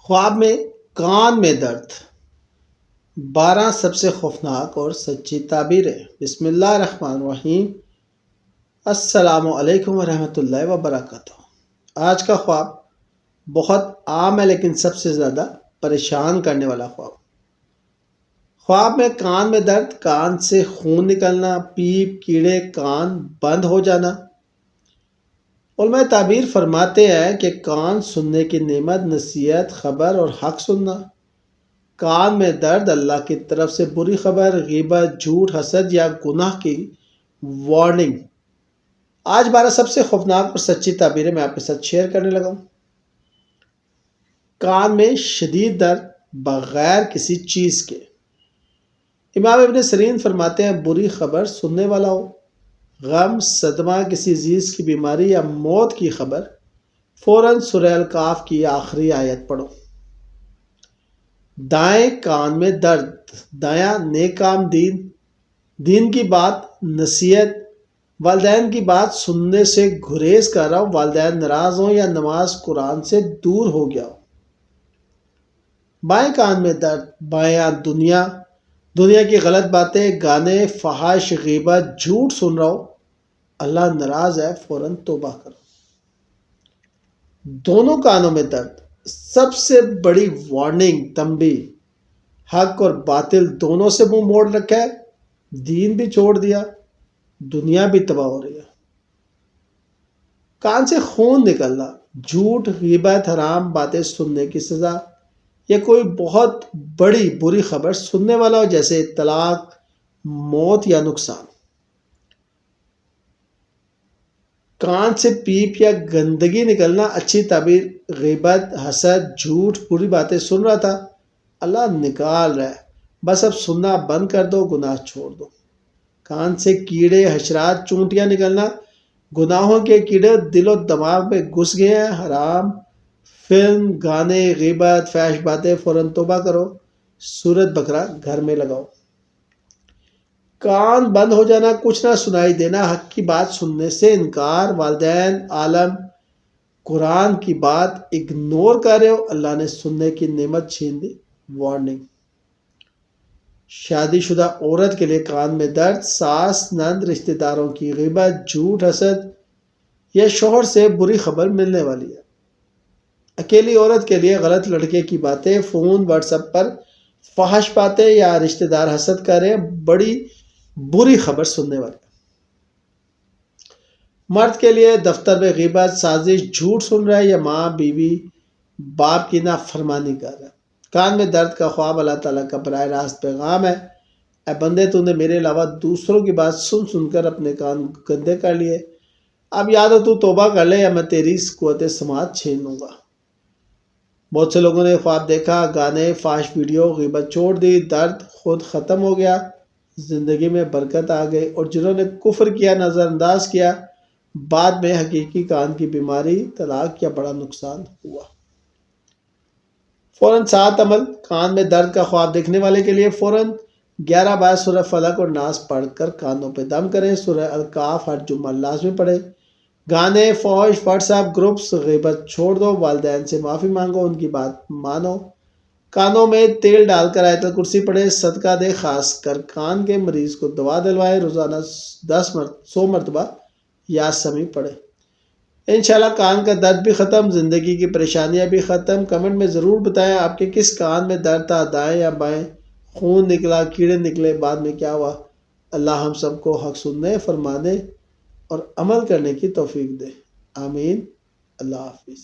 خواب میں کان میں درد 12 سب سے خوفناک اور سچی تعبیریں۔ بسم اللہ الرحمن الرحیم۔ السلام علیکم ورحمۃ اللہ وبرکاتہ۔ آج کا خواب بہت عام ہے لیکن سب سے زیادہ پریشان کرنے والا خواب میں کان میں درد، کان سے خون نکلنا، پیپ، کیڑے، کان بند ہو جانا۔ علماء تعبیر فرماتے ہیں کہ کان سننے کی نعمت، نصیحت، خبر اور حق سننا۔ کان میں درد اللہ کی طرف سے بری خبر، غیبت، جھوٹ، حسد یا گناہ کی وارننگ۔ آج 12 سب سے خوفناک اور سچی تعبیریں میں آپ کے ساتھ شیئر کرنے لگا ہوں۔ کان میں شدید درد بغیر کسی چیز کے۔ امام ابن سیرین فرماتے ہیں بری خبر سننے والا ہو، غم، صدمہ، کسی عزیز کی بیماری یا موت کی خبر، فوراً سورہ الکاف کی آخری آیت پڑھو۔ دائیں کان میں درد، دایاں نیک کام، دین کی بات، نصیحت، والدین کی بات سننے سے گریز کر رہا ہو، والدین ناراض ہوں یا نماز قرآن سے دور ہو گیا ہو۔ بائیں کان میں درد، بایاں دنیا کی غلط باتیں، گانے، فحش، غیبت، جھوٹ سن رہا ہو، اللہ ناراض ہے، فوراً توبہ کرو۔ دونوں کانوں میں درد، سب سے بڑی وارننگ، تنبیہ، حق اور باطل دونوں سے منہ موڑ رکھا ہے، دین بھی چھوڑ دیا، دنیا بھی تباہ ہو رہی ہے۔ کان سے خون نکلنا، جھوٹ، غیبت، حرام باتیں سننے کی سزا، یا کوئی بہت بڑی بری خبر سننے والا ہو جیسے طلاق، موت یا نقصان۔ کان سے پیپ یا گندگی نکلنا، اچھی تعبیر، غیبت، حسد، جھوٹ، بری باتیں سن رہا تھا، اللہ نکال رہا ہے، بس اب سننا بند کر دو، گناہ چھوڑ دو۔ کان سے کیڑے، حشرات، چونٹیاں نکلنا، گناہوں کے کیڑے دل و دماغ میں گھس گئے ہیں، حرام فلم، گانے، غیبت، فحش باتیں، فوراً توبہ کرو، سورۃ بقرہ گھر میں لگاؤ۔ کان بند ہو جانا، کچھ نہ سنائی دینا، حق کی بات سننے سے انکار، والدین، عالم، قرآن کی بات اگنور کر رہے ہو، اللہ نے سننے کی نعمت چھین دی، وارننگ۔ شادی شدہ عورت کے لیے کان میں درد، ساس، نند، رشتہ داروں کی غیبت، جھوٹ، حسد یا شوہر سے بری خبر ملنے والی ہے۔ اکیلی عورت کے لیے غلط لڑکے کی باتیں، فون، واٹس ایپ پر فحش باتیں یا رشتہ دار حسد کر رہے ہیں، بڑی بری خبر سننے والی۔ مرد کے لیے دفتر میں غیبت، سازش، جھوٹ سن رہا ہے یا ماں، بیوی، باپ کی نافرمانی کر رہا ہے۔ کان میں درد کا خواب اللہ تعالیٰ کا براہ راست پیغام ہے، اے بندے تو نے میرے علاوہ دوسروں کی بات سن سن کر اپنے کان گندے کر لیے، اب یا تو توبہ کر لے یا میں تیری قوت سماعت چھین لوں گا۔ بہت سے لوگوں نے خواب دیکھا، گانے، فحش ویڈیو، غیبت چھوڑ دی، درد خود ختم ہو گیا، زندگی میں برکت آ گئی، اور جنہوں نے کفر کیا، نظر انداز کیا، بعد میں حقیقی کان کی بیماری، طلاق یا بڑا نقصان ہوا۔ فوراً 7 عمل۔ کان میں درد کا خواب دیکھنے والے کے لیے فوراً 11 بار سورہ فلق اور ناس پڑھ کر کانوں پہ دم کریں، سورہ الکاف ہر جمعہ لازمی پڑھیں۔ گانے، فحش، واٹس ایپ گروپس، غیبت چھوڑ دو، والدین سے معافی مانگو، ان کی بات مانو، کانوں میں تیل ڈال کر آیت الکرسی پڑھیں، صدقہ دے، خاص کر کان کے مریض کو دوا دلوائے، روزانہ 100 مرتبہ یا سمیع پڑھیں۔ انشاءاللہ کان کا درد بھی ختم، زندگی کی پریشانیاں بھی ختم۔ کمنٹ میں ضرور بتائیں آپ کے کس کان میں درد تھا، دائیں یا بائیں، خون نکلا، کیڑے نکلے، بعد میں کیا ہوا۔ اللہ ہم سب کو حق سننے، فرمانے اور عمل کرنے کی توفیق دے، آمین۔ اللہ حافظ۔